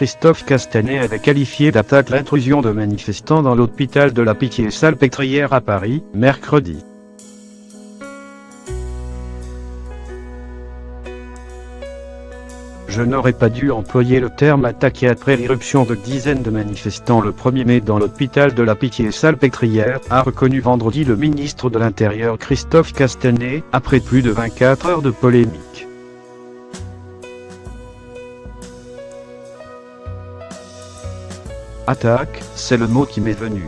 Christophe Castanet avait qualifié d'attaque l'intrusion de manifestants dans l'hôpital de la Pitié-Salpêtrière à Paris, mercredi. Je n'aurais pas dû employer le terme attaqué après l'irruption de dizaines de manifestants le 1er mai dans l'hôpital de la Pitié-Salpêtrière, a reconnu vendredi le ministre de l'Intérieur Christophe Castanet, après plus de 24 heures de polémique. Attaque, c'est le mot qui m'est venu.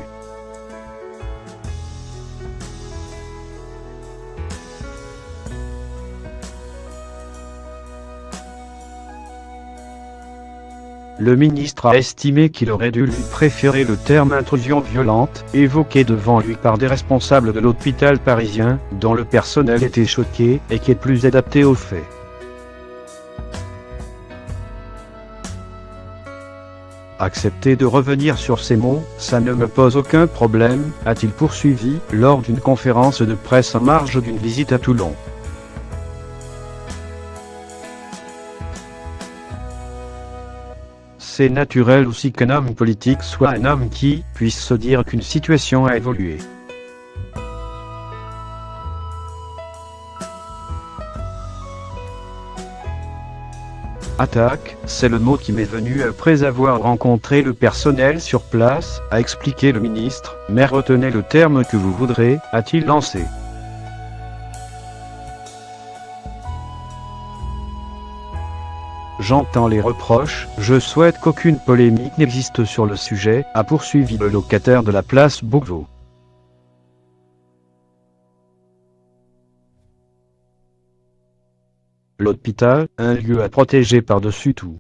Le ministre a estimé qu'il aurait dû lui préférer le terme intrusion violente, évoqué devant lui par des responsables de l'hôpital parisien, dont le personnel était choqué, et qui est plus adapté aux faits. Accepter de revenir sur ces mots, ça ne me pose aucun problème, a-t-il poursuivi, lors d'une conférence de presse en marge d'une visite à Toulon. C'est naturel aussi qu'un homme politique soit un homme qui puisse se dire qu'une situation a évolué. Attaque, c'est le mot qui m'est venu après avoir rencontré le personnel sur place, a expliqué le ministre, mais retenez le terme que vous voudrez, a-t-il lancé. J'entends les reproches, je souhaite qu'aucune polémique n'existe sur le sujet, a poursuivi le locataire de la place Beauvau. L'hôpital, un lieu à protéger par-dessus tout.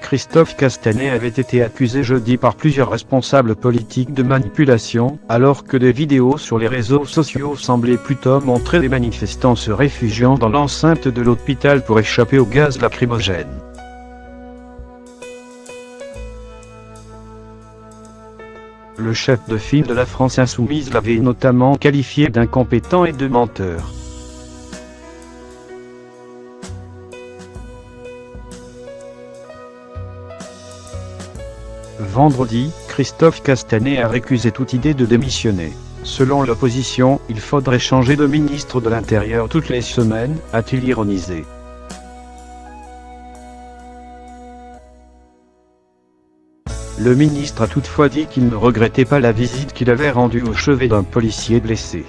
Christophe Castanet avait été accusé jeudi par plusieurs responsables politiques de manipulation, alors que des vidéos sur les réseaux sociaux semblaient plutôt montrer des manifestants se réfugiant dans l'enceinte de l'hôpital pour échapper au gaz lacrymogène. Le chef de file de la France insoumise l'avait notamment qualifié d'incompétent et de menteur. Vendredi, Christophe Castanet a récusé toute idée de démissionner. Selon l'opposition, il faudrait changer de ministre de l'Intérieur toutes les semaines, a-t-il ironisé. Le ministre a toutefois dit qu'il ne regrettait pas la visite qu'il avait rendue au chevet d'un policier blessé.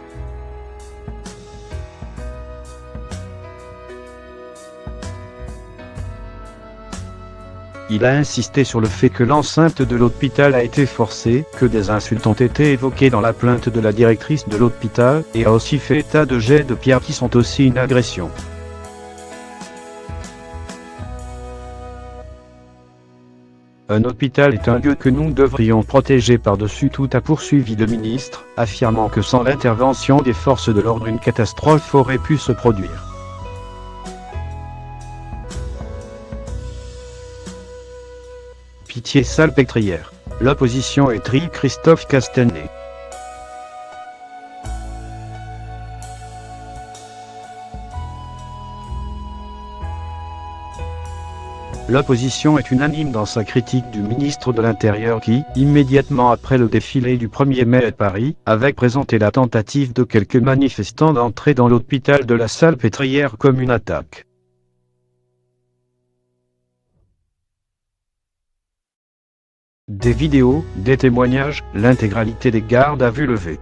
Il a insisté sur le fait que l'enceinte de l'hôpital a été forcée, que des insultes ont été évoquées dans la plainte de la directrice de l'hôpital, et a aussi fait état de jets de pierre qui sont aussi une agression. Un hôpital est un lieu que nous devrions protéger par-dessus tout, a poursuivi le ministre, affirmant que sans l'intervention des forces de l'ordre une catastrophe aurait pu se produire. Pitié-Salpêtrière. L'opposition étrie Christophe Castanet. L'opposition est unanime dans sa critique du ministre de l'Intérieur qui, immédiatement après le défilé du 1er mai à Paris, avait présenté la tentative de quelques manifestants d'entrer dans l'hôpital de la Salpêtrière comme une attaque. Des vidéos, des témoignages, l'intégralité des gardes à vue levée.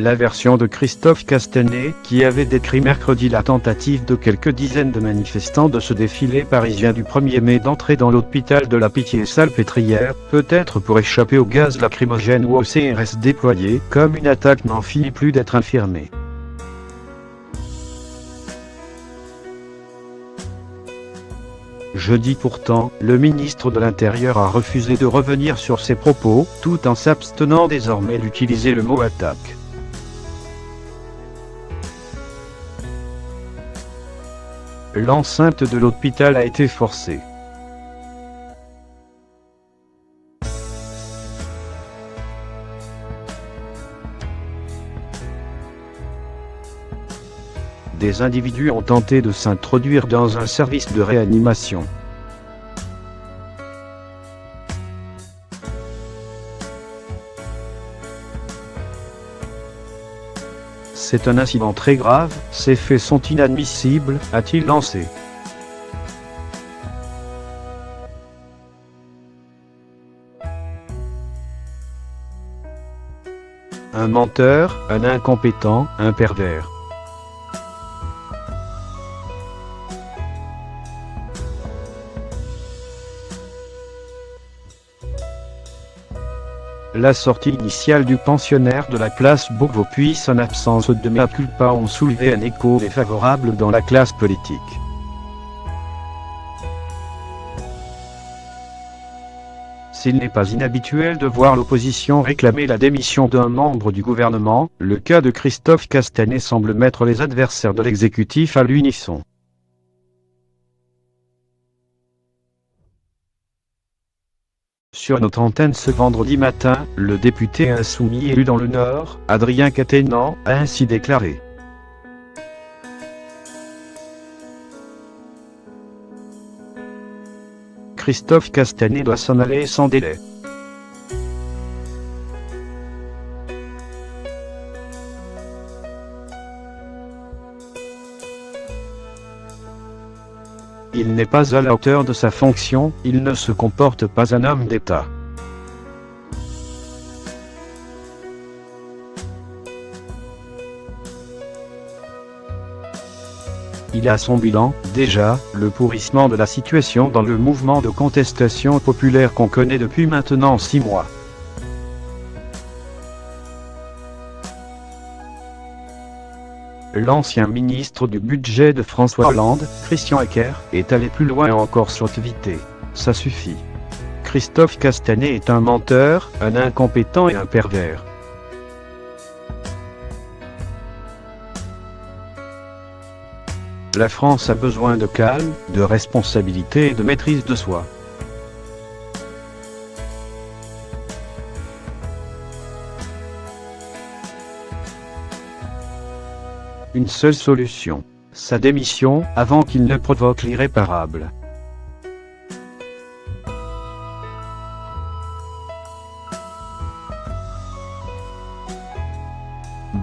La version de Christophe Castanet, qui avait décrit mercredi la tentative de quelques dizaines de manifestants de ce défilé parisien du 1er mai d'entrer dans l'hôpital de la Pitié-Salpêtrière, peut-être pour échapper au gaz lacrymogène ou au CRS déployé, comme une attaque n'en finit plus d'être infirmée. Jeudi pourtant, le ministre de l'Intérieur a refusé de revenir sur ses propos, tout en s'abstenant désormais d'utiliser le mot attaque. L'enceinte de l'hôpital a été forcée. Des individus ont tenté de s'introduire dans un service de réanimation. C'est un incident très grave, ces faits sont inadmissibles, a-t-il lancé. Un menteur, un incompétent, un pervers. La sortie initiale du pensionnaire de la place Beauvau puis son absence de mea culpa ont soulevé un écho défavorable dans la classe politique. S'il n'est pas inhabituel de voir l'opposition réclamer la démission d'un membre du gouvernement, le cas de Christophe Castanet semble mettre les adversaires de l'exécutif à l'unisson. Sur notre antenne ce vendredi matin, le député insoumis élu dans le Nord, Adrien Quatennens, a ainsi déclaré. Christophe Castanet doit s'en aller sans délai. Il n'est pas à la hauteur de sa fonction, il ne se comporte pas un homme d'État. Il a son bilan, déjà, le pourrissement de la situation dans le mouvement de contestation populaire qu'on connaît depuis maintenant 6 mois. L'ancien ministre du budget de François Hollande, Christian Eckert, est allé plus loin encore sur Twitter. Ça suffit. Christophe Castanet est un menteur, un incompétent et un pervers. La France a besoin de calme, de responsabilité et de maîtrise de soi. Une seule solution, sa démission, avant qu'il ne provoque l'irréparable.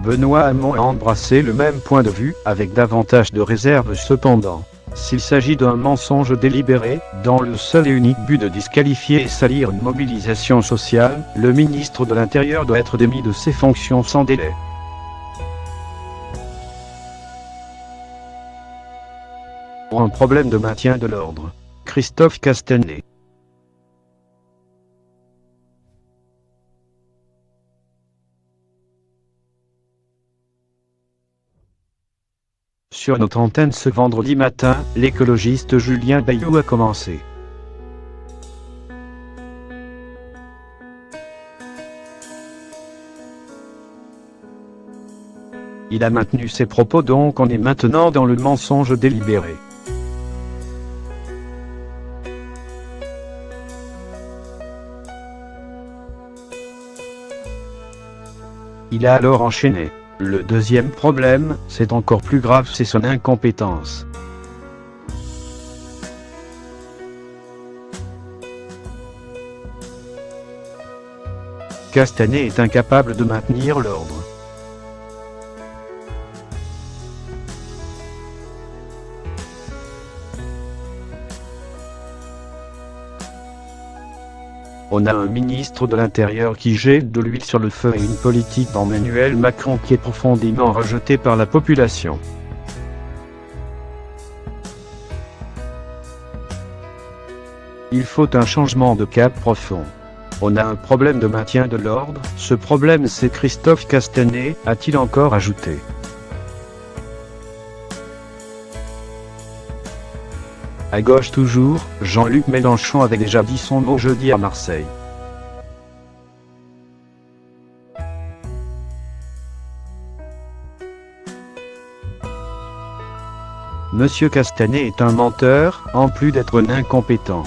Benoît Hamon a embrassé le même point de vue, avec davantage de réserve cependant. S'il s'agit d'un mensonge délibéré, dans le seul et unique but de disqualifier et salir une mobilisation sociale, le ministre de l'Intérieur doit être démis de ses fonctions sans délai. Pour un problème de maintien de l'ordre. Christophe Castanet. Sur notre antenne ce vendredi matin, l'écologiste Julien Bayou a commencé. Il a maintenu ses propos donc on est maintenant dans le mensonge délibéré. Il a alors enchaîné. Le deuxième problème, c'est encore plus grave, c'est son incompétence. Castanet est incapable de maintenir l'ordre. On a un ministre de l'Intérieur qui jette de l'huile sur le feu et une politique d'Emmanuel Macron qui est profondément rejetée par la population. Il faut un changement de cap profond. On a un problème de maintien de l'ordre, ce problème c'est Christophe Castanet, a-t-il encore ajouté. À gauche toujours, Jean-Luc Mélenchon avait déjà dit son mot jeudi à Marseille. Monsieur Castanet est un menteur, en plus d'être un incompétent.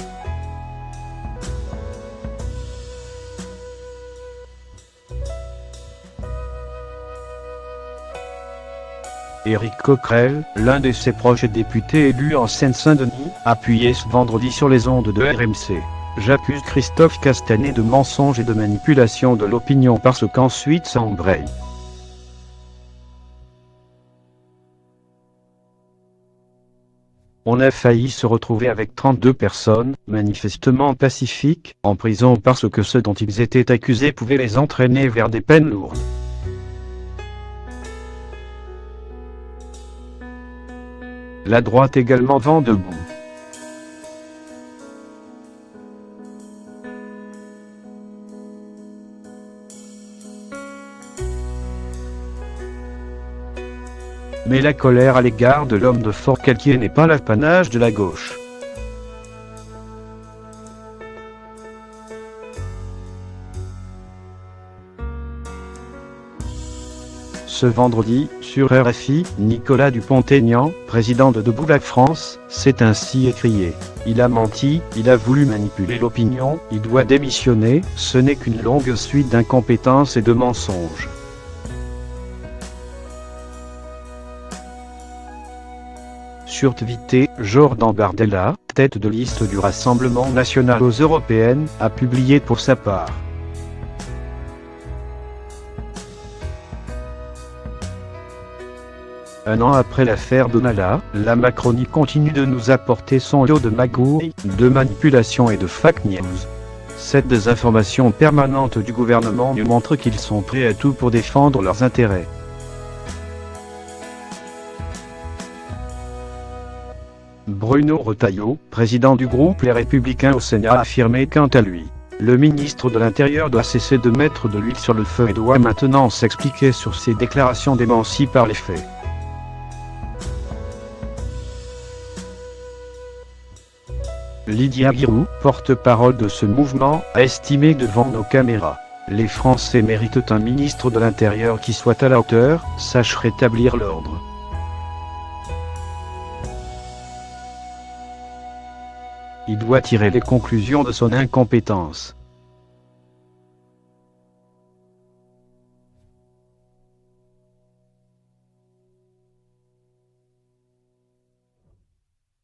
Éric Coquerel, l'un de ses proches députés élu en Seine-Saint-Denis, appuyait ce vendredi sur les ondes de RMC. J'accuse Christophe Castanet de mensonge et de manipulation de l'opinion parce qu'ensuite ça embraye. On a failli se retrouver avec 32 personnes, manifestement pacifiques, en prison parce que ceux dont ils étaient accusés pouvaient les entraîner vers des peines lourdes. La droite également vent debout. Mais la colère à l'égard de l'homme de Forcalquier n'est pas l'apanage de la gauche. Ce vendredi, sur RFI, Nicolas Dupont-Aignan, président de Debout la France, s'est ainsi écrié. Il a menti, il a voulu manipuler l'opinion, il doit démissionner, ce n'est qu'une longue suite d'incompétences et de mensonges. Sur Twitter, Jordan Bardella, tête de liste du Rassemblement national aux européennes, a publié pour sa part. Un an après l'affaire Benalla, la Macronie continue de nous apporter son lot de magouilles, de manipulations et de fake news. Cette désinformation permanente du gouvernement nous montre qu'ils sont prêts à tout pour défendre leurs intérêts. Bruno Retailleau, président du groupe Les Républicains au Sénat, a affirmé quant à lui. Le ministre de l'Intérieur doit cesser de mettre de l'huile sur le feu et doit maintenant s'expliquer sur ses déclarations démenties par les faits. Lydia Guirou, porte-parole de ce mouvement, a estimé devant nos caméras. Les Français méritent un ministre de l'Intérieur qui soit à la hauteur, sache rétablir l'ordre. Il doit tirer les conclusions de son incompétence.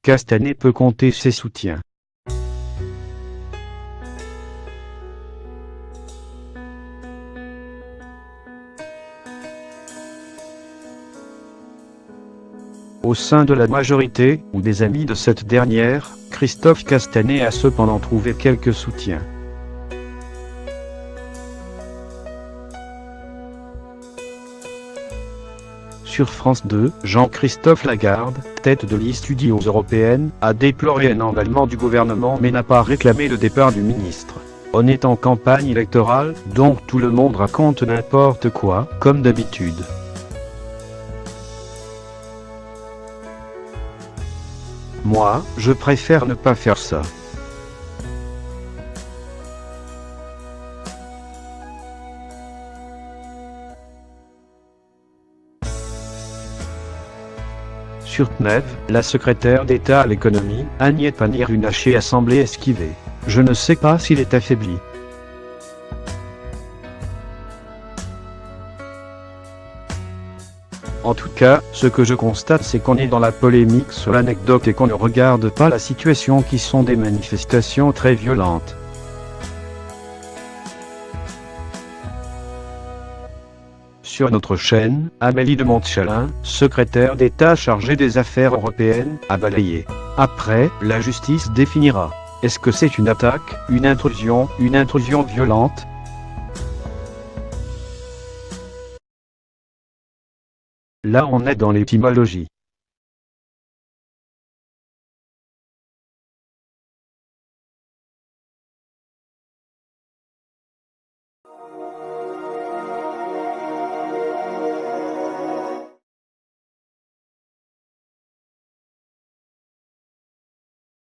Castanet peut compter ses soutiens. Au sein de la majorité, ou des amis de cette dernière, Christophe Castanet a cependant trouvé quelques soutiens. Sur France 2, Jean-Christophe Lagarde, tête de liste UDI aux européennes, a déploré un emballement du gouvernement mais n'a pas réclamé le départ du ministre. On est en campagne électorale, donc tout le monde raconte n'importe quoi, comme d'habitude. Moi, je préfère ne pas faire ça. Sur TNEV, la secrétaire d'État à l'économie, Agnès Pannier-Runacher, a semblé esquiver. Je ne sais pas s'il est affaibli. En tout cas, ce que je constate, c'est qu'on est dans la polémique sur l'anecdote et qu'on ne regarde pas la situation qui sont des manifestations très violentes. Sur notre chaîne, Amélie de Montchalin, secrétaire d'État chargée des affaires européennes, a balayé. Après, la justice définira. Est-ce que c'est une attaque, une intrusion violente ? Là on est dans l'étymologie.